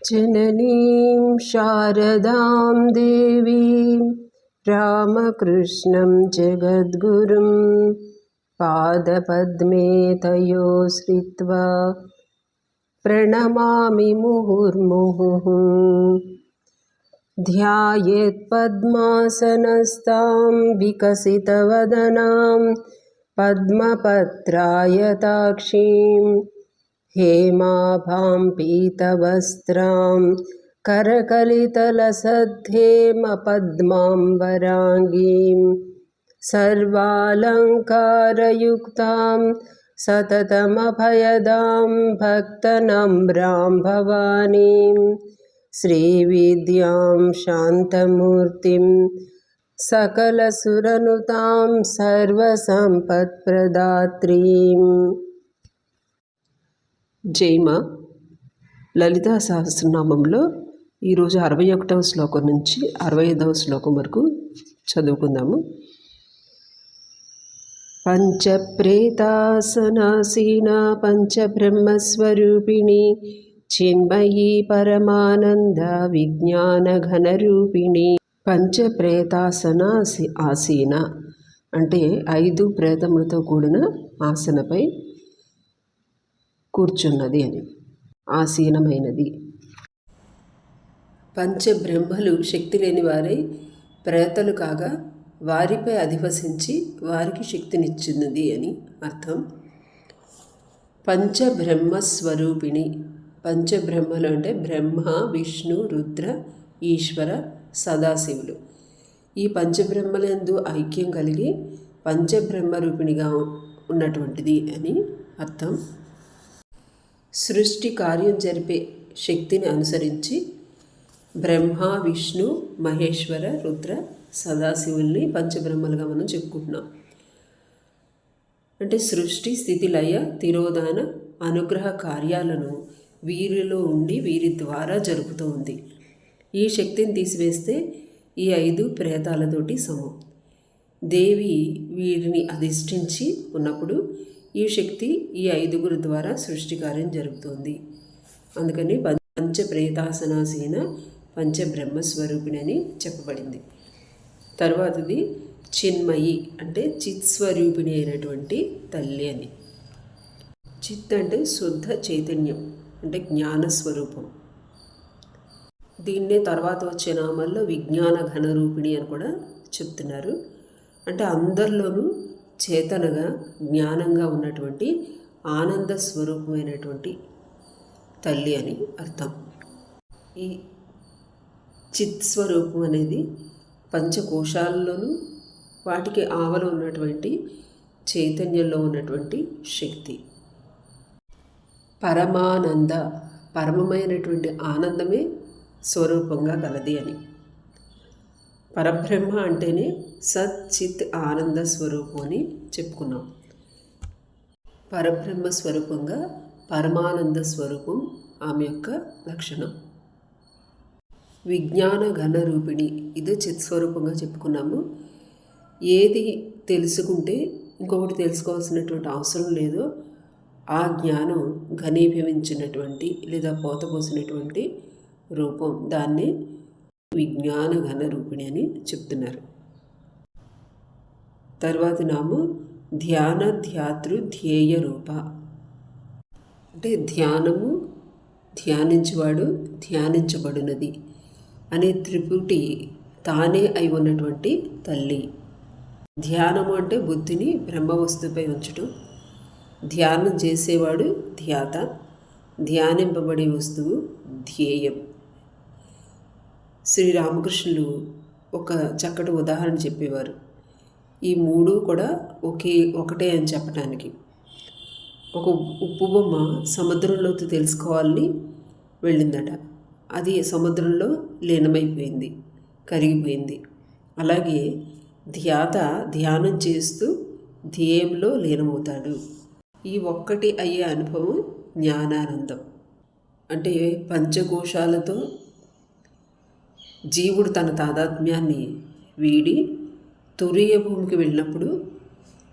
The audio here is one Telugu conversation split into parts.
जननीं शारदां देवीं रामकृष्णं जगद्गुरुं पादपद्मे तयो श्रित्वा प्रणमामि मुहुर्मुहुः। ध्यायेत्पद्मासनस्तां विकसितवदनां पद्मपत्रायताक्षीं हेमाभां पीतवस्त्रां करकलितलसद्धेमपद्माम्बराङ्गीं सर्वालङ्कारयुक्तां सततमभयदां भक्तनम्रां भवानीं श्रीविद्यां शान्तमूर्तिं सकलसुरनुतां सर्वसम्पत्प्रदात्रीम्। జైమ లలితా సహస్రనామంలో ఈరోజు 61వ శ్లోకం నుంచి 65వ శ్లోకం వరకు చదువుకుందాము. పంచప్రేతాసనాసీన పంచబ్రహ్మస్వరూపిణి చిన్మయీ పరమానంద విజ్ఞానఘనరూపిణి. ఆసీన అంటే 5 ప్రేతములతో కూడిన ఆసనపై కూర్చున్నది అని, ఆసీనమైనది. పంచబ్రహ్మలు శక్తి లేని వారై ప్రేతలు కాగా వారిపై అధివసించి వారికి శక్తినిచ్చినది అని అర్థం. పంచబ్రహ్మస్వరూపిణి, పంచబ్రహ్మలు అంటే బ్రహ్మ, విష్ణు, రుద్ర, ఈశ్వర, సదాశివులు. ఈ పంచబ్రహ్మలందు ఐక్యం కలిగి పంచబ్రహ్మరూపిణిగా ఉన్నటువంటిది అని అర్థం. సృష్టి కార్యం జరిపే శక్తిని అనుసరించి బ్రహ్మ, విష్ణు, మహేశ్వర, రుద్ర, సదాశివుల్ని పంచబ్రహ్మలుగా మనం చెప్పుకుంటున్నాం. అంటే సృష్టి, స్థితి, లయ, తిరోధాన, అనుగ్రహ కార్యాలను వీరిలో ఉండి వీరి ద్వారా జరుపుతూ ఉంది. ఈ శక్తిని తీసివేస్తే ఈ 5 ప్రేతాలతోటి సమం. దేవి వీరిని అధిష్ఠించి ఉన్నప్పుడు ఈ శక్తి ఈ 5గురు ద్వారా సృష్టి కార్యం జరుగుతుంది. అందుకని పంచప్రేతాసనాసీన పంచబ్రహ్మస్వరూపిణి అని చెప్పబడింది. తర్వాతది చిన్మయి అంటే చిత్స్వరూపిణి అయినటువంటి తల్లి అని. చిత్ అంటే శుద్ధ చైతన్యం అంటే జ్ఞానస్వరూపం. దీన్నే తర్వాత వచ్చే నామాల్లో విజ్ఞాన ఘనరూపిణి అని కూడా చెప్తున్నారు. అంటే అందరిలోనూ చేతనగా జ్ఞానంగా ఉన్నటువంటి ఆనంద స్వరూపమైనటువంటి తల్లి అని అర్థం. ఈ చిత్ స్వరూపం అనేది పంచకోశాలలోనూ వాటికి ఆవలో ఉన్నటువంటి చైతన్యంలో ఉన్నటువంటి శక్తి. పరమానంద, పరమమైనటువంటి ఆనందమే స్వరూపంగా కలది అని. పరబ్రహ్మ అంటేనే సత్ చిత్ ఆనంద స్వరూపం అని చెప్పుకున్నాం. పరబ్రహ్మ స్వరూపంగా పరమానంద స్వరూపం ఆమె యొక్క లక్షణం. విజ్ఞాన ఘన రూపిణి, ఇదే చిత్ స్వరూపంగా చెప్పుకున్నాము. ఏది తెలుసుకుంటే ఇంకొకటి తెలుసుకోవాల్సినటువంటి అవసరం లేదో ఆ జ్ఞానం ఘనీభవించినటువంటి లేదా పోతపోసినటువంటి రూపం, దాన్నే విజ్ఞాన ఘన రూపిణి అని చెప్తున్నారు. తర్వాతి నామం ధ్యాన ధ్యాతృ ధ్యేయ రూప అంటే ధ్యానము, ధ్యానించువాడు, ధ్యానించబడినది అనే త్రిపుటి తానే అయి ఉన్నటువంటి తల్లి. ధ్యానము అంటే బుద్ధిని బ్రహ్మవస్తుపై ఉంచటం, ధ్యానం చేసేవాడు ధ్యాత, ధ్యానింపబడే వస్తువు ధ్యేయం. శ్రీరామకృష్ణులు ఒక చక్కటి ఉదాహరణ చెప్పేవారు. ఈ 3 కూడా ఒకటే అని చెప్పడానికి. ఒక ఉప్పు బొమ్మ సముద్రంలోకి తెలుసుకోవాలని వెళ్ళిందట. అది సముద్రంలో లీనమైపోయింది, కరిగిపోయింది. అలాగే ధ్యాత ధ్యానం చేస్తూ ధ్యేయంలో లీనమవుతాడు. ఈ ఒక్కటి అయ్యే అనుభవం జ్ఞానానందం. అంటే పంచకోశాలతో జీవుడు తన తాదాత్మ్యాన్ని వీడి తురీయ భూమికి వెళ్ళినప్పుడు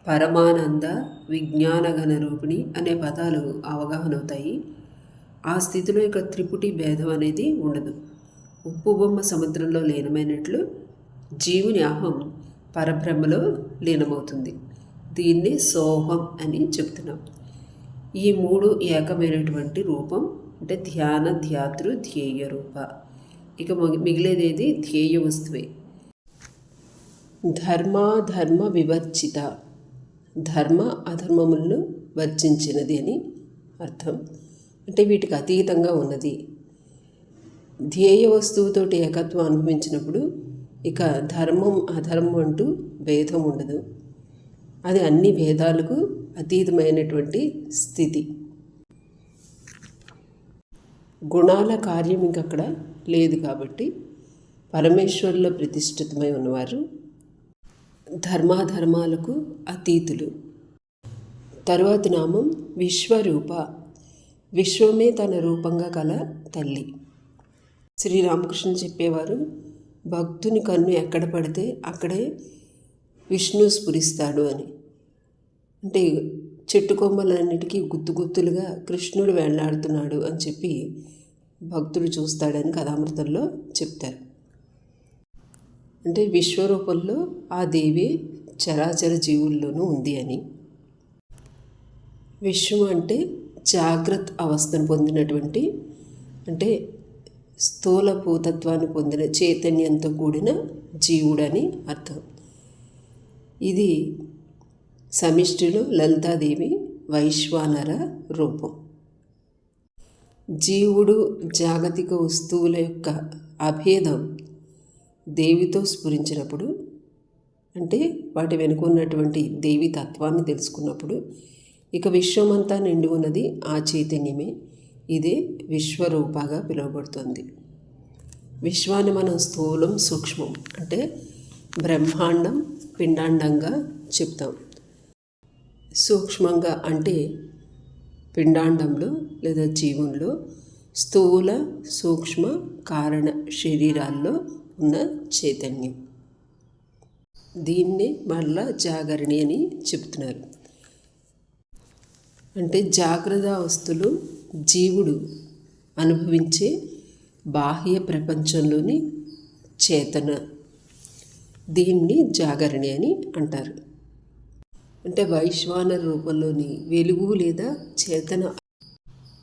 పరమానంద, విజ్ఞానఘన రూపిణి అనే పదాలు అవగాహన అవుతాయి. ఆ స్థితిలో ఇక త్రిపుటి భేదం అనేది ఉండదు. ఉప్పు బొమ్మ సముద్రంలో లీనమైనట్లు జీవుని అహం పరబ్రహ్మలో లీనమవుతుంది. దీన్ని సోహం అని చెప్తున్నాం. ఈ మూడు ఏకమైనటువంటి రూపం అంటే ధ్యాన, ధ్యాతృ, ధ్యేయ రూప. ఇక మిగిలేదేది ధ్యేయ వస్తువే. ధర్మ వివర్జిత, ధర్మ అధర్మములను వర్జించినది అని అర్థం. అంటే వీటికి అతీతంగా ఉన్నది. ధ్యేయ వస్తువుతోటి ఏకత్వం అనుభవించినప్పుడు ఇక ధర్మం అధర్మం అంటూ భేదం ఉండదు. అది అన్ని భేదాలకు అతీతమైనటువంటి స్థితి. గుణాల కార్యం ఇంకక్కడ లేదు కాబట్టి పరమేశ్వరులో ప్రతిష్ఠితమై ఉన్నవారు ధర్మాధర్మాలకు అతీతులు. తరువాతి నామం విశ్వరూప, విశ్వమే తన రూపంగా కల తల్లి. శ్రీరామకృష్ణ చెప్పేవారు, భక్తుని కన్ను ఎక్కడ పడితే అక్కడే విష్ణు స్ఫురిస్తాడు అని. అంటే చెట్టు కొమ్మలన్నిటికీ గుత్తులుగా కృష్ణుడు వేళ్లాడుతున్నాడు అని చెప్పి భక్తుడు చూస్తాడని కథామృతంలో చెప్తారు. అంటే విశ్వరూపంలో ఆ దేవి చరాచర జీవుల్లోనూ ఉంది అని. విశ్వం అంటే జాగ్రత్త అవస్థను పొందినటువంటి, అంటే స్థూల భూతత్వాన్ని పొందిన చైతన్యంతో కూడిన జీవుడని అర్థం. ఇది సమిష్టిలో లలితాదేవి వైశ్వానర రూపం. జీవుడు జాగతిక వస్తువుల యొక్క అభేదం దేవితో స్ఫురించినప్పుడు, అంటే వాటి వెనుకున్నటువంటి దేవి తత్వాన్ని తెలుసుకున్నప్పుడు ఇక విశ్వమంతా నిండి ఉన్నది ఆ చైతన్యమే. ఇదే విశ్వరూపగా పిలువబడుతుంది. విశ్వాన్ని మనం స్థూలం, సూక్ష్మం అంటే బ్రహ్మాండం, పిండాండంగా చెప్తాం. సూక్ష్మంగా అంటే పిండాండంలో లేదా జీవంలో స్థూల, సూక్ష్మ, కారణ శరీరాల్లో ఉన్న చైతన్యం. దీన్నే మళ్ళా జాగరణి అని చెప్తున్నారు. అంటే జాగ్రత్త అవస్థలో జీవుడు అనుభవించే బాహ్య ప్రపంచంలోని చేతన, దీన్ని జాగరణి అని అంటారు. అంటే వైశ్వానర రూపంలోని వెలుగు లేదా చేతన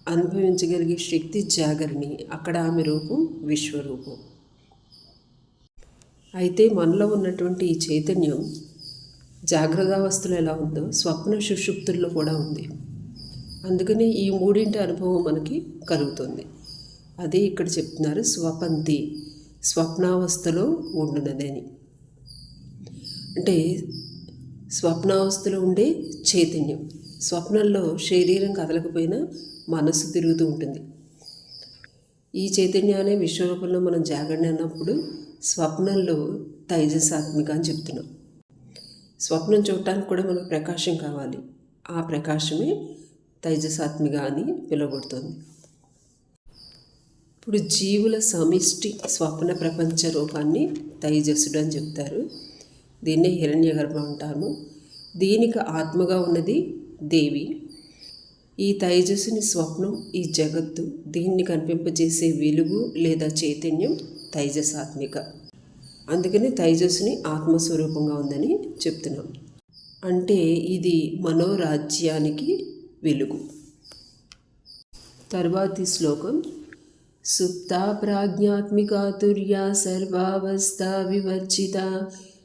అనుభవించగలిగే శక్తి జాగరణి. అక్కడ ఆమె రూపం విశ్వరూపం. అయితే మనలో ఉన్నటువంటి ఈ చైతన్యం జాగ్రత్తావస్థలో ఎలా ఉందో స్వప్న సుషుప్తుల్లో కూడా ఉంది. అందుకని ఈ మూడింటి అనుభవం మనకి కలుగుతుంది. అదే ఇక్కడ చెప్తున్నారు, స్వపంతి, స్వప్నావస్థలో ఉండునదని. అంటే స్వప్నావస్థలో ఉండే చైతన్యం. స్వప్నంలో శరీరం కదలకపోయినా మనస్సు తిరుగుతూ ఉంటుంది. ఈ చైతన్యాన్ని విశ్వరూపంలో మనం జాగరణ అన్నప్పుడు స్వప్నంలో తైజసాత్మిక అని చెప్తున్నాం. స్వప్నం చూడటానికి కూడా మనకు ప్రకాశం కావాలి. ఆ ప్రకాశమే తైజసాత్మిక అని పిలువబడుతుంది. ఇప్పుడు జీవుల సమిష్టి స్వప్న ప్రపంచ రూపాన్ని తైజస్సుడు అని చెప్తారు. దీన్నే హిరణ్య గర్భం అంటాము. దీనికి ఆత్మగా ఉన్నది దేవి. ఈ తైజస్సుని స్వప్నం, ఈ జగత్తు, దీన్ని కనిపింపజేసే వెలుగు లేదా చైతన్యం తైజసాత్మిక. అందుకని తైజస్సుని ఆత్మస్వరూపంగా ఉందని చెప్తున్నాం. అంటే ఇది మనోరాజ్యానికి వెలుగు. తర్వాతి శ్లోకం, సుప్తా ప్రాజ్ఞాత్మికాతుర్యా సర్వావస్థా వివర్జిత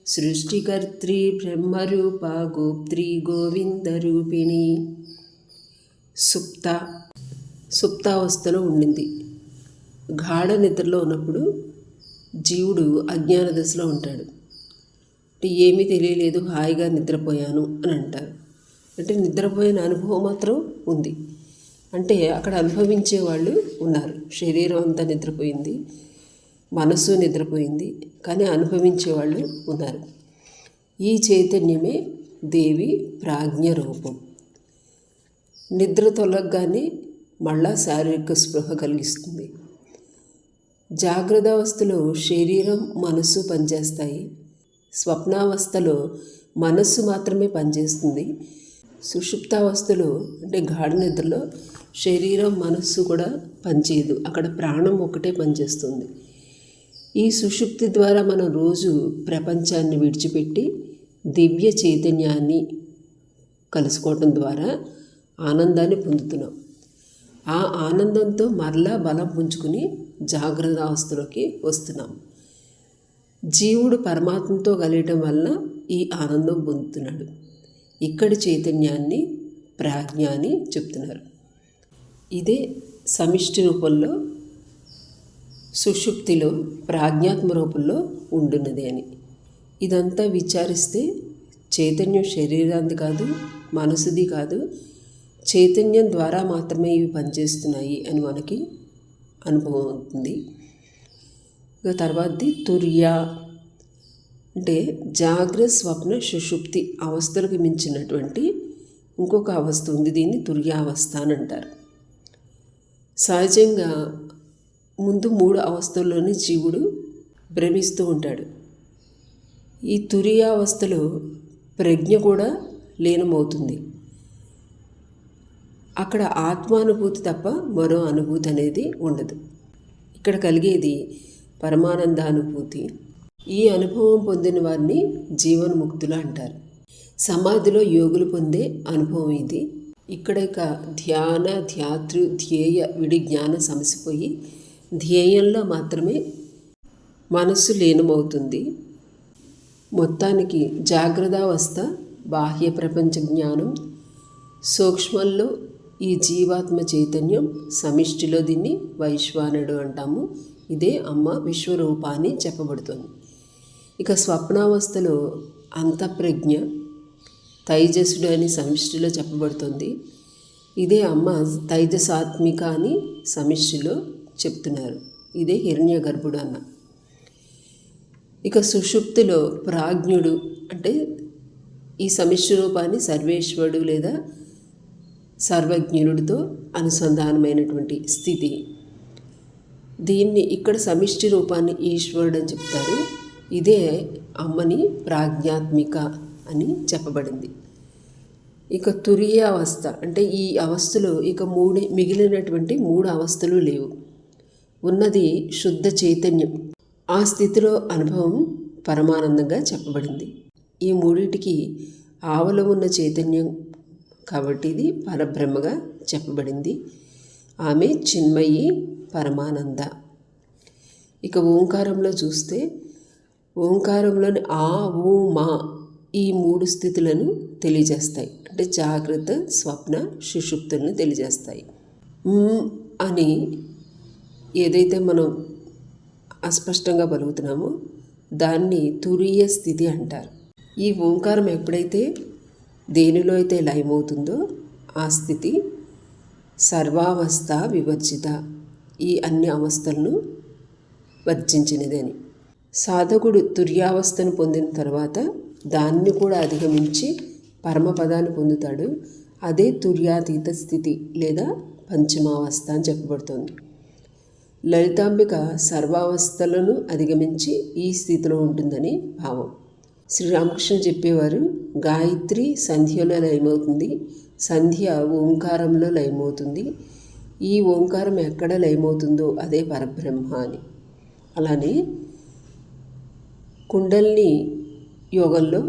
సృష్టికర్త్రి బ్రహ్మరూప గోప్త్రి గోవిందరూపిణి. సుప్తావస్థలో ఉండింది. గాఢ నిద్రలో ఉన్నప్పుడు జీవుడు అజ్ఞాన దశలో ఉంటాడు. అంటే ఏమీ తెలియలేదు, హాయిగా నిద్రపోయాను అని అంటారు. అంటే నిద్రపోయిన అనుభవం మాత్రం ఉంది. అంటే అక్కడ అనుభవించే వాళ్ళు ఉన్నారు. శరీరం అంతా నిద్రపోయింది, మనసు నిద్రపోయింది, కానీ అనుభవించే వాళ్ళు ఉన్నారు. ఈ చైతన్యమే దేవి ప్రాజ్ఞ రూపం. నిద్ర తొలగగానే మళ్ళా శారీరక స్పృహ కలిగిస్తుంది. జాగ్రత్తావస్థలో శరీరం, మనస్సు పనిచేస్తాయి. స్వప్నావస్థలో మనస్సు మాత్రమే పనిచేస్తుంది, సుషుప్తావస్థలో అంటే గాఢ నిద్రలో శరీరం మనస్సు కూడా పనిచేయదు, అక్కడ ప్రాణం ఒకటే పనిచేస్తుంది. ఈ సుషుప్తి ద్వారా మనం రోజు ప్రపంచాన్ని విడిచిపెట్టి దివ్య చైతన్యాన్ని కలుసుకోవటం ద్వారా ఆనందాన్ని పొందుతున్నాం. ఆ ఆనందంతో మరలా బలం పుంజుకుని జాగ్రత్త అవస్థలోకి వస్తున్నాం. జీవుడు పరమాత్మతో కలియటం వల్ల ఈ ఆనందం పొందుతున్నాడు. ఇక్కడి చైతన్యాన్ని ప్రాజ్ఞ అని చెప్తున్నారు. ఇదే సమిష్టి రూపంలో సుషుప్తిలో ప్రాజ్ఞాత్మ రూపంలో ఉండున్నది అని. ఇదంతా విచారిస్తే చైతన్యం శరీరాన్ని కాదు, మనసుది కాదు, చైతన్యం ద్వారా మాత్రమే ఇవి పనిచేస్తున్నాయి అని మనకి అనుభవం అవుతుంది. ఇక తర్వాతది తుర్య అంటే జాగ్రత్త స్వప్న సుషుప్తి అవస్థలకు మించినటువంటి ఇంకొక అవస్థ ఉంది. దీన్ని తుర్యావస్థ అని అంటారు. సహజంగా ముందు 3 అవస్థల్లోనే జీవుడు భ్రమిస్తూ ఉంటాడు. ఈ తుర్యావస్థలో ప్రజ్ఞ కూడా లీనమవుతుంది. అక్కడ ఆత్మానుభూతి తప్ప మరో అనుభూతి అనేది ఉండదు. ఇక్కడ కలిగేది పరమానందానుభూతి. ఈ అనుభవం పొందిన వారిని జీవన్ముక్తులు అంటారు. సమాధిలో యోగులు పొందే అనుభవం ఇది. ఇక్కడ ఇక ధ్యాన ధ్యాతృ ధ్యేయ విడి జ్ఞానం సమసిపోయి ధ్యేయంలో మాత్రమే మనస్సు లీనమవుతుంది. మొత్తానికి జాగ్రత్తావస్థ బాహ్య ప్రపంచ జ్ఞానం, సూక్ష్మంలో ఈ జీవాత్మ చైతన్యం, సమిష్టిలో దీన్ని వైశ్వానుడు అంటాము. ఇదే అమ్మ విశ్వరూపాన్ని చెప్పబడుతుంది. ఇక స్వప్నావస్థలో అంతఃప్రజ్ఞ తైజసుడు అని సమిష్టిలో చెప్పబడుతుంది. ఇదే అమ్మ తైజసాత్మిక అని సమిష్టిలో చెప్తున్నారు. ఇదే హిరణ్య గర్భుడు అన్న. ఇక సుషుప్తిలో ప్రాజ్ఞుడు అంటే ఈ సమిష్టి రూపాన్ని సర్వేశ్వరుడు లేదా సర్వజ్ఞుడితో అనుసంధానమైనటువంటి స్థితి. దీన్ని ఇక్కడ సమిష్టి రూపాన్ని ఈశ్వరుడు అని చెప్తారు. ఇదే అమ్మని ప్రాజ్ఞాత్మిక అని చెప్పబడింది. ఇక తురీయావస్థ అంటే ఈ అవస్థలో ఇక మిగిలినటువంటి 3 అవస్థలు లేవు. ఉన్నది శుద్ధ చైతన్యం. ఆ స్థితిలో అనుభవం పరమానందంగా చెప్పబడింది. ఈ మూడిటికి ఆవల ఉన్న చైతన్యం కాబట్టి ఇది పరబ్రహ్మగా చెప్పబడింది. ఆమె చిన్మయి పరమానంద. ఇక ఓంకారంలో చూస్తే ఓంకారంలోని ఆ ఊ మా ఈ 3 స్థితులను తెలియజేస్తాయి. అంటే జాగ్రత్త స్వప్న సుషుప్తులను తెలియజేస్తాయి. అని ఏదైతే మనం అస్పష్టంగా పలుకుతున్నామో దాన్ని తురీయ స్థితి అంటారు. ఈ ఓంకారం ఎప్పుడైతే దేనిలో అయితే లయమవుతుందో ఆ స్థితి సర్వావస్థ వివర్జిత, ఈ అన్ని అవస్థలను వర్జించినదని. సాధకుడు తుర్యావస్థను పొందిన తర్వాత దాన్ని కూడా అధిగమించి పరమపదాన్ని పొందుతాడు. అదే తుర్యాతీత స్థితి లేదా పంచమావస్థ అని చెప్పబడుతుంది. లలితాంబిక సర్వావస్థలను అధిగమించి ఈ స్థితిలో ఉంటుందని భావం. శ్రీరామకృష్ణ చెప్పేవారు, గాయత్రి సంధ్యలో లయమవుతుంది, సంధ్య ఓంకారంలో లయమవుతుంది, ఈ ఓంకారం ఎక్కడ లయమవుతుందో అదే పరబ్రహ్మ అని. అలానే కుండల్ని యోగంలో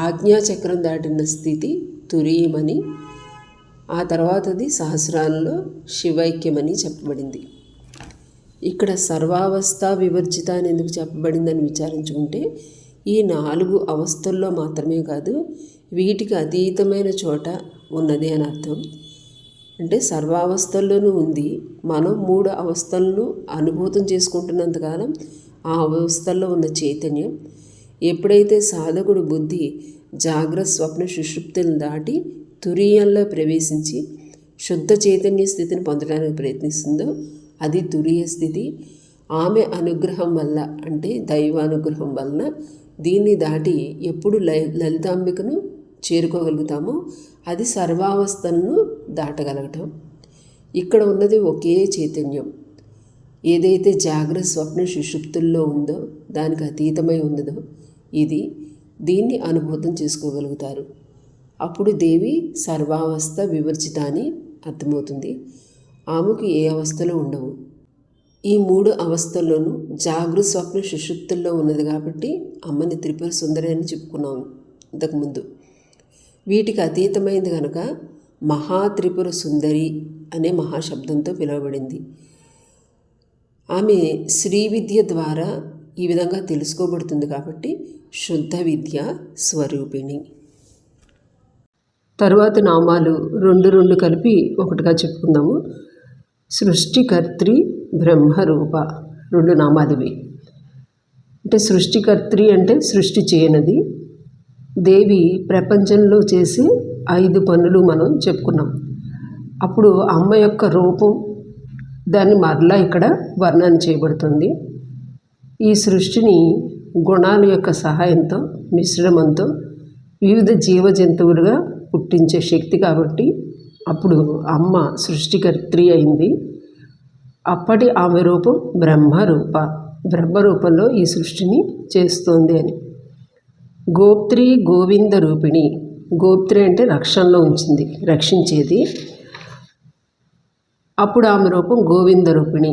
ఆజ్ఞాచక్రం దాటిన స్థితి తురీయమని, ఆ తర్వాతది సహస్రాలలో శివైక్యమని చెప్పబడింది. ఇక్కడ సర్వావస్థ వివర్జిత అని ఎందుకు చెప్పబడిందని విచారించుకుంటే ఈ 4 అవస్థల్లో మాత్రమే కాదు, వీటికి అతీతమైన చోట ఉన్నది అని అర్థం. అంటే సర్వావస్థల్లోనూ ఉంది. మనం 3 అవస్థలను అనుభూతం చేసుకుంటున్నంతకాలం ఆ అవస్థల్లో ఉన్న చైతన్యం ఎప్పుడైతే సాధకుడు బుద్ధి జాగ్రత్త స్వప్న సుషుప్తులను దాటి తురీయంలో ప్రవేశించి శుద్ధ చైతన్య స్థితిని పొందడానికి ప్రయత్నిస్తుందో అది తురీయ స్థితి. ఆమె అనుగ్రహం వల్ల అంటే దైవానుగ్రహం వలన దీన్ని దాటి ఎప్పుడు లలితాంబికను చేరుకోగలుగుతామో అది సర్వావస్థలను దాటగలగటం. ఇక్కడ ఉన్నది ఒకే చైతన్యం. ఏదైతే జాగ్రత్త స్వప్న సుషుప్తుల్లో ఉందో దానికి అతీతమై ఉన్నదో ఇది, దీన్ని అనుభూతం చేసుకోగలుగుతారు. అప్పుడు దేవి సర్వావస్థ వివర్జిత అని అర్థమవుతుంది. ఆమెకు ఏ అవస్థలు ఉండవు. ఈ 3 అవస్థల్లోనూ జాగృత స్వప్న సుషుప్తుల్లో ఉన్నది కాబట్టి అమ్మని త్రిపుర సుందరి అని చెప్పుకున్నాము ఇంతకుముందు. వీటికి అతీతమైంది కనుక మహాత్రిపుర సుందరి అనే మహాశబ్దంతో పిలువబడింది. ఆమె శ్రీ విద్య ద్వారా ఈ విధంగా తెలుసుకోబడుతుంది కాబట్టి శుద్ధ విద్య స్వరూపిణి. తరువాతి నామాలు 2 కలిపి ఒకటిగా చెప్పుకుందాము. సృష్టికర్త్రి బ్రహ్మరూప 2 నామాలు ఇవి. అంటే సృష్టికర్త్రి అంటే సృష్టి చేయనది. దేవి ప్రపంచంలో చేసే 5 పనులు మనం చెప్పుకున్నాం. అప్పుడు అమ్మ యొక్క రూపం దాన్ని మరలా ఇక్కడ వర్ణన చేయబడుతుంది. ఈ సృష్టిని గుణాల యొక్క సహాయంతో మిశ్రమంతో వివిధ జీవ జంతువులుగా పుట్టించే శక్తి కాబట్టి అప్పుడు అమ్మ సృష్టికర్త్రి అయింది. అప్పటి ఆమె రూపం బ్రహ్మరూప, బ్రహ్మరూపంలో ఈ సృష్టిని చేస్తోంది అని. గోప్త్రి గోవింద రూపిణి. గోప్త్రి అంటే రక్షణలో ఉంచింది, రక్షించేది. అప్పుడు ఆమె రూపం గోవింద రూపిణి.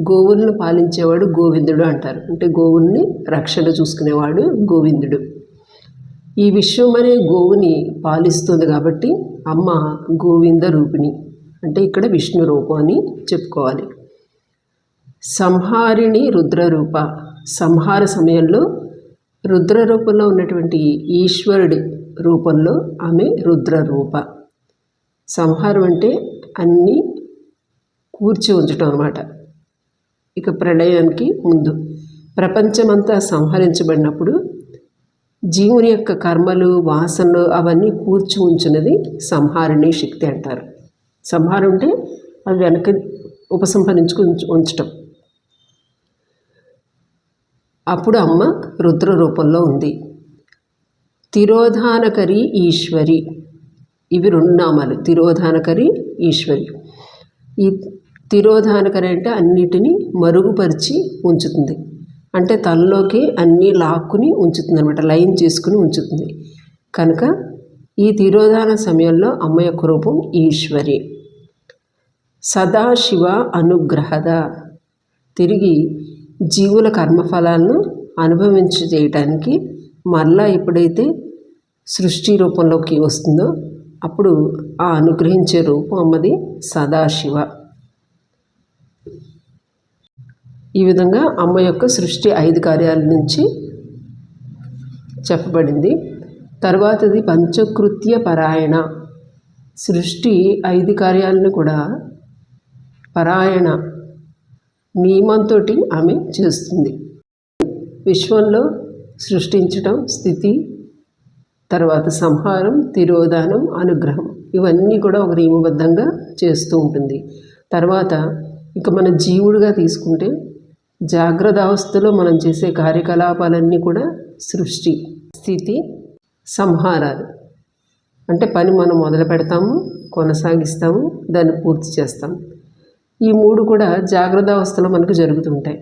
గోవులను పాలించేవాడు గోవిందుడు అంటారు. అంటే గోవుల్ని రక్షణ చూసుకునేవాడు గోవిందుడు. ఈ విశ్వం అనే గోవుని పాలిస్తుంది కాబట్టి అమ్మ గోవింద రూపిణి. అంటే ఇక్కడ విష్ణు రూపం అని చెప్పుకోవాలి. సంహారిణి రుద్రరూప. సంహార సమయంలో రుద్ర రూపంలో ఉన్నటువంటి ఈశ్వరుడి రూపంలో ఆమె రుద్రరూప. సంహారం అంటే అన్నీ కూర్చి ఉంచడం అన్నమాట. ఇక ప్రళయానికి ముందు ప్రపంచమంతా సంహరించబడినప్పుడు జీవుని యొక్క కర్మలు వాసనలు అవన్నీ కూర్చి ఉంచినది సంహారిణి శక్తి అంటారు. సంహారం అంటే అవి వెనక ఉపసంహరించుకు ఉంచటం. అప్పుడు అమ్మ రుద్ర రూపంలో ఉంది. తిరోధానకరి ఈశ్వరి. ఇవి 2 నామాలు, తిరోధానకరి ఈశ్వరి. ఈ తిరోధానకరి అంటే అన్నిటినీ మరుగుపరిచి ఉంచుతుంది. అంటే తనలోకి అన్నీ లాక్కుని ఉంచుతుంది అనమాట, లైన్ చేసుకుని ఉంచుతుంది. కనుక ఈ తిరోధాన సమయంలో అమ్మ యొక్క రూపం ఈశ్వరి. సదాశివ అనుగ్రహద. తిరిగి జీవుల కర్మఫలాలను అనుభవించజేయటానికి మరలా ఎప్పుడైతే సృష్టి రూపంలోకి వస్తుందో అప్పుడు ఆ అనుగ్రహించే రూపం అమ్మది సదాశివ. ఈ విధంగా అమ్మ యొక్క సృష్టి 5 కార్యాల నుంచి చెప్పబడింది. తర్వాతది పంచకృత్య పరాయణ. సృష్టి 5 కార్యాలను కూడా పరాయణ నియమంతో ఆమె చేస్తుంది. విశ్వంలో సృష్టించటం, స్థితి, తర్వాత సంహారం, తిరోధానం, అనుగ్రహం ఇవన్నీ కూడా ఒక నియమబద్ధంగా చేస్తూ ఉంటుంది. తర్వాత ఇక మన జీవుడిగా తీసుకుంటే జాగ్రత్త అవస్థలో మనం చేసే కార్యకలాపాలన్నీ కూడా సృష్టి, స్థితి, సంహారాలు. అంటే పని మనం మొదలు పెడతాము, కొనసాగిస్తాము, దాన్ని పూర్తి చేస్తాము. ఈ 3 కూడా జాగ్రత్త అవస్థలో మనకు జరుగుతుంటాయి.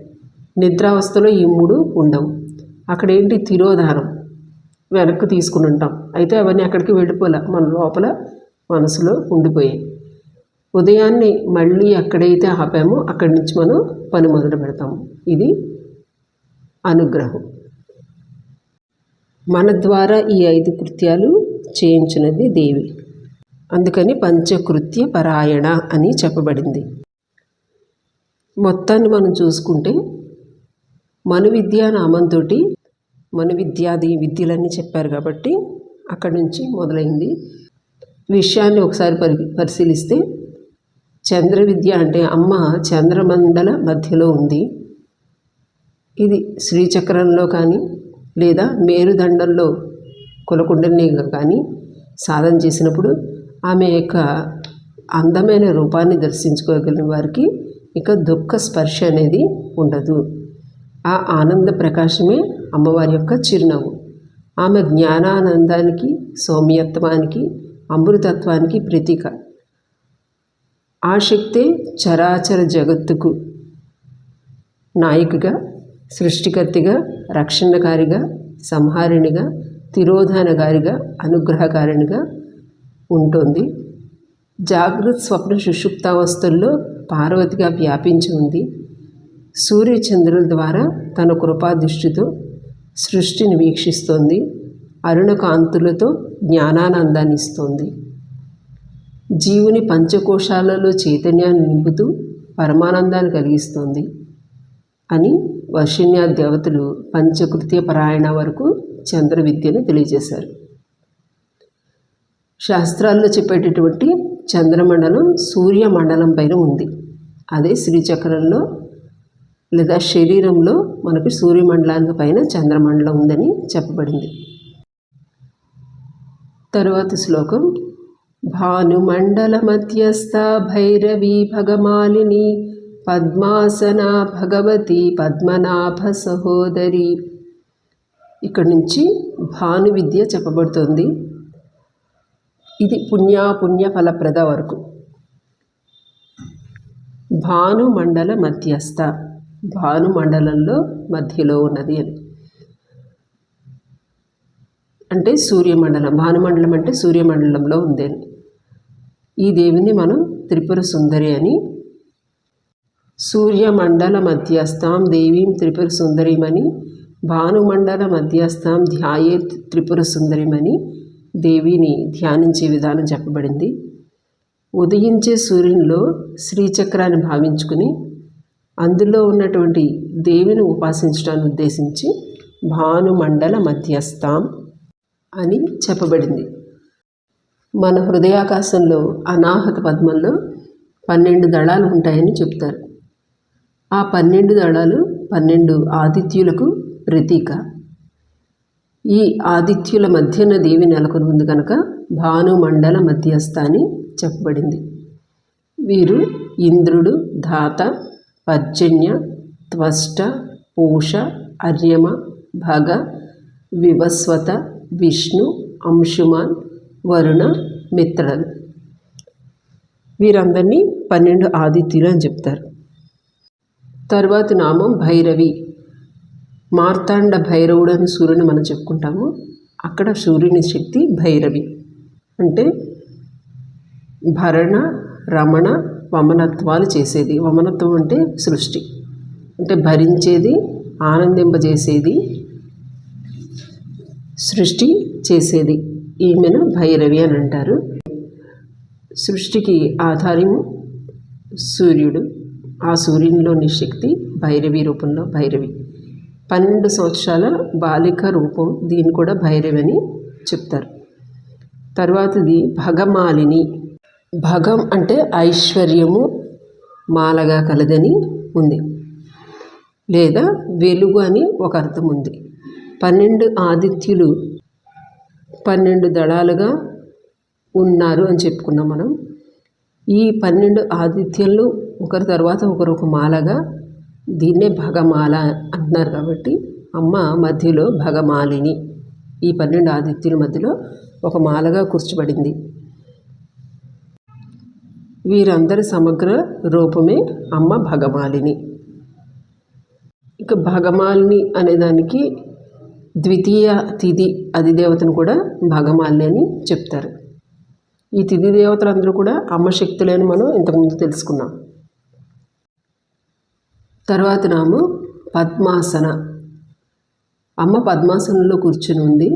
నిద్రావస్థలో ఈ 3 ఉండవు. అక్కడ ఏంటి తిరోధానం, వెనక్కి తీసుకుని ఉంటాం. అయితే అవన్నీ అక్కడికి వెళ్ళిపోలే, మన లోపల మనసులో ఉండిపోయాయి. ఉదయాన్నే మళ్ళీ ఎక్కడైతే ఆపామో అక్కడి నుంచి మనం పని మొదలు పెడతాము. ఇది అనుగ్రహం. మన ద్వారా ఈ 5 కృత్యాలు చేయించినది దేవి. అందుకని పంచకృత్య పరాయణ అని చెప్పబడింది. మొత్తాన్ని మనం చూసుకుంటే మనువిద్యా నామంతో మనువిద్యాది విద్యలన్నీ చెప్పారు కాబట్టి అక్కడి నుంచి మొదలైంది. విషయాన్ని ఒకసారి పరిశీలిస్తే చంద్ర విద్య అంటే అమ్మ చంద్రమండల మధ్యలో ఉంది. ఇది శ్రీచక్రంలో కానీ లేదా మేరుదండంలో కులకుండలినిగా కానీ సాధన చేసినప్పుడు ఆమె యొక్క అందమైన రూపాన్ని దర్శించుకోగలిగిన వారికి ఇక దుఃఖ స్పర్శ అనేది ఉండదు. ఆ ఆనంద ప్రకాశమే అమ్మవారి యొక్క చిరునవ్వు. ఆమె జ్ఞానానందానికి, సౌమ్యత్వానికి, అమృతత్వానికి ప్రతీక. ఆ శక్తే చరాచర జగత్తుకు నాయకుగా, సృష్టికర్తిగా, రక్షణకారిగా, సంహారిణిగా, తిరోధానగారిగా అనుగ్రహకారిణిగా ఉంటుంది. జాగృత్ స్వప్న సుషుప్తావస్థల్లో పార్వతిగా వ్యాపించి ఉంది. సూర్యచంద్రుల ద్వారా తన కృపాదృష్టితో సృష్టిని వీక్షిస్తోంది. అరుణ కాంతులతో జ్ఞానానందాన్ని ఇస్తోంది. జీవుని పంచకోశాలలో చైతన్యాన్ని నింపుతూ పరమానందాన్ని కలిగిస్తోంది అని వర్షిణ్యా దేవతలు పంచకృత్య పరాయణ వరకు చంద్ర విద్యను తెలియజేశారు. శాస్త్రాల్లో చెప్పేటటువంటి చంద్రమండలం సూర్యమండలం పైన ఉంది. అదే శ్రీచక్రంలో లేదా శరీరంలో మనకి సూర్యమండలానికి పైన చంద్రమండలం ఉందని చెప్పబడింది. తరువాతి శ్లోకం. భానుమండల మధ్యస్థ భైరవీ భగమాలిని పద్మాసన భగవతి పద్మనాభ సహోదరి. ఇక్కడి నుంచి భాను విద్య చెప్పబడుతుంది. ఇది పుణ్య ఫలప్రద వరకు. భానుమండల మధ్యస్థ, భానుమండలంలో మధ్యలో ఉన్నది అని అంటే సూర్యమండలం. భానుమండలం అంటే సూర్యమండలంలో ఉంది అని. ఈ దేవిని మనం త్రిపుర సుందరి అని, సూర్యమండల మధ్యస్థాం దేవీం త్రిపుర సుందరిమని, భానుమండల మధ్యస్థాం ధ్యాయేత్ త్రిపుర సుందరిమని దేవిని ధ్యానించే విధానం చెప్పబడింది. ఉదయించే సూర్యునిలో శ్రీచక్రాన్ని భావించుకుని అందులో ఉన్నటువంటి దేవిని ఉపాసించడాన్ని ఉద్దేశించి భానుమండల మధ్యస్థాం అని చెప్పబడింది. మన హృదయాకాశంలో అనాహత పద్మంలో 12 దళాలు ఉంటాయని చెప్తారు. ఆ 12 దళాలు 12 ఆదిత్యులకు ప్రతీక. ఈ ఆదిత్యుల మధ్యన దేవి నెలకొని ఉంది కనుక భానుమండల మధ్యస్థ అని చెప్పబడింది. వీరు ఇంద్రుడు, ధాత, పర్జన్య, త్వష్ట, పూష, అర్యమ, భగ, వివస్వత, విష్ణు, అంశుమాన్, వరుణ, మిత్రలు. వీరందరినీ 12 ఆదిత్యులు అని చెప్తారు. తరువాతి నామం భైరవి. మార్తాండ భైరవుడు అని సూర్యుని మనం చెప్పుకుంటాము. అక్కడ సూర్యుని శక్తి భైరవి. అంటే భరణ, రమణ, వమనత్వాలు చేసేది. వమనత్వం అంటే సృష్టి, అంటే భరించేది, ఆనందింపజేసేది, సృష్టి చేసేది. ఈమెను భైరవి అని అంటారు. సృష్టికి ఆధారం సూర్యుడు. ఆ సూర్యునిలోని శక్తి భైరవి రూపంలో భైరవి. 12 సంవత్సరాల బాలిక రూపం. దీన్ని కూడా భైరవి అని చెప్తారు. తర్వాతది భగమాలిని. భగం అంటే ఐశ్వర్యము మాలగా కలదని ఉంది, లేదా వెలుగు అని ఒక అర్థం ఉంది. 12 ఆదిత్యులు 12 దళాలుగా ఉన్నారు అని చెప్పుకున్నాం మనం. ఈ 12 ఆదిత్యులు ఒకరి తర్వాత ఒకరు ఒక మాలగా, దీన్నే భగమాల అంటున్నారు. కాబట్టి అమ్మ మధ్యలో భగమాలిని, ఈ 12 ఆదిత్యుల మధ్యలో ఒక మాలగా కూర్చోబడింది. వీరందరి సమగ్ర రూపమే అమ్మ భగమాలిని. ఇక భగమాలిని అనేదానికి ద్వితీయ తిథి అధిదేవతను కూడా భగమాలిని అని చెప్తారు. ఈ తిథి దేవతలందరూ కూడా అమ్మ శక్తులే అని మనం ఇంతకుముందు తెలుసుకున్నాం. తర్వాత నామం పద్మాసన. అమ్మ పద్మాసనంలో కూర్చుని ఉంది.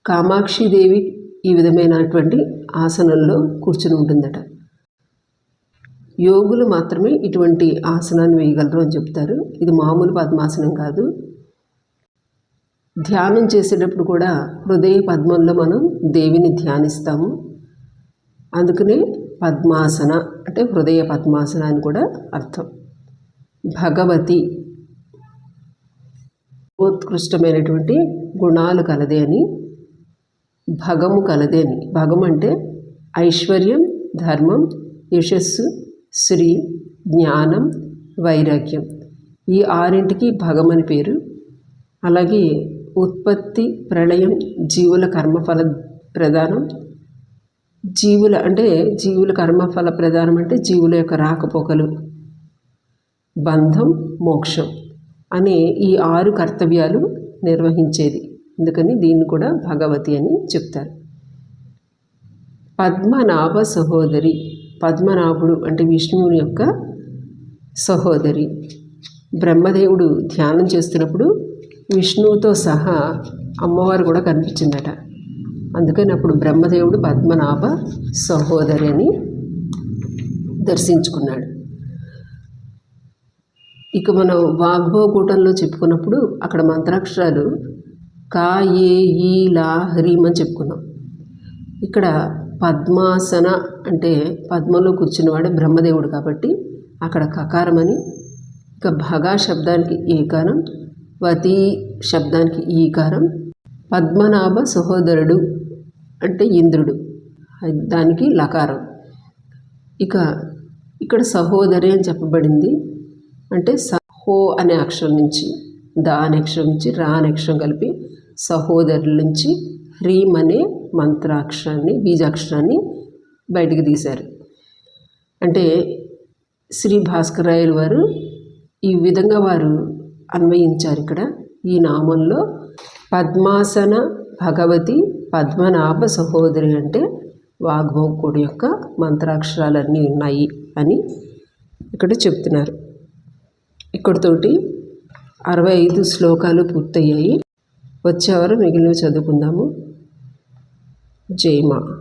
కామాక్షిదేవి ఈ విధమైనటువంటి ఆసనంలో కూర్చుని ఉంటుందట. యోగులు మాత్రమే ఇటువంటి ఆసనాన్ని వేయగలరు అని చెప్తారు. ఇది మామూలు పద్మాసనం కాదు. ధ్యానం చేసేటప్పుడు కూడా హృదయ పద్మంలో మనం దేవిని ధ్యానిస్తాము. అందుకనే పద్మాసన అంటే హృదయ పద్మాసన అని కూడా అర్థం. భగవతి ఉత్కృష్టమైనటువంటి గుణాలు కలదే అని, భగము కలదే అని. భగం అంటే ఐశ్వర్యం, ధర్మం, యశస్సు, శ్రీ, జ్ఞానం, వైరాగ్యం. ఈ 6ంటికి భగమని పేరు. అలాగే ఉత్పత్తి, ప్రళయం, జీవుల కర్మఫల ప్రధానం. జీవుల కర్మఫల ప్రధానం అంటే జీవుల యొక్క రాకపోకలు, బంధం, మోక్షం అనే ఈ 6 కర్తవ్యాలు నిర్వహించేది అందుకని దీన్ని కూడా భగవతి అని చెప్తారు. పద్మనాభ సహోదరి, పద్మనాభుడు అంటే విష్ణువుని యొక్క సహోదరి. బ్రహ్మదేవుడు ధ్యానం చేస్తున్నప్పుడు విష్ణువుతో సహా అమ్మవారు కూడా కనిపించిందట. అందుకని అప్పుడు బ్రహ్మదేవుడు పద్మనాభ సహోదరి అని దర్శించుకున్నాడు. ఇక మనం వాగ్భవకూటంలో చెప్పుకున్నప్పుడు అక్కడ మంత్రాక్షరాలు కా, ఏ, ఈ, లా, హ్రీం అని చెప్పుకున్నాం. ఇక్కడ పద్మాసన అంటే పద్మంలో కూర్చున్నవాడే బ్రహ్మదేవుడు కాబట్టి అక్కడ కకారమని, ఇక భగా శబ్దానికి ఈకారం, వతి శబ్దానికి ఈకారం, పద్మనాభ సహోదరుడు అంటే ఇంద్రుడు దానికి లకారం. ఇక ఇక్కడ సహోదరి అని చెప్పబడింది అంటే హో అనే అక్షరం నుంచి, దా అనే అక్షరం నుంచి, రా అనే అక్షరం కలిపి సహోదరుల నుంచి హ్రీం అనే మంత్రాక్షరాన్ని, బీజాక్షరాన్ని బయటికి తీశారు. అంటే శ్రీ భాస్కరాయలు వారు ఈ విధంగా వారు అన్వయించారు. ఇక్కడ ఈ నామంలో పద్మాసన భగవతి పద్మనాభ సహోదరి అంటే వాగ్భవకుడి యొక్క మంత్రాక్షరాలన్నీ ఉన్నాయి అని ఇక్కడ చెప్తున్నారు. ఇక్కడితోటి 65 శ్లోకాలు పూర్తయ్యాయి. వచ్చేవారు మిగిలినవి చదువుకుందాము. జై మా.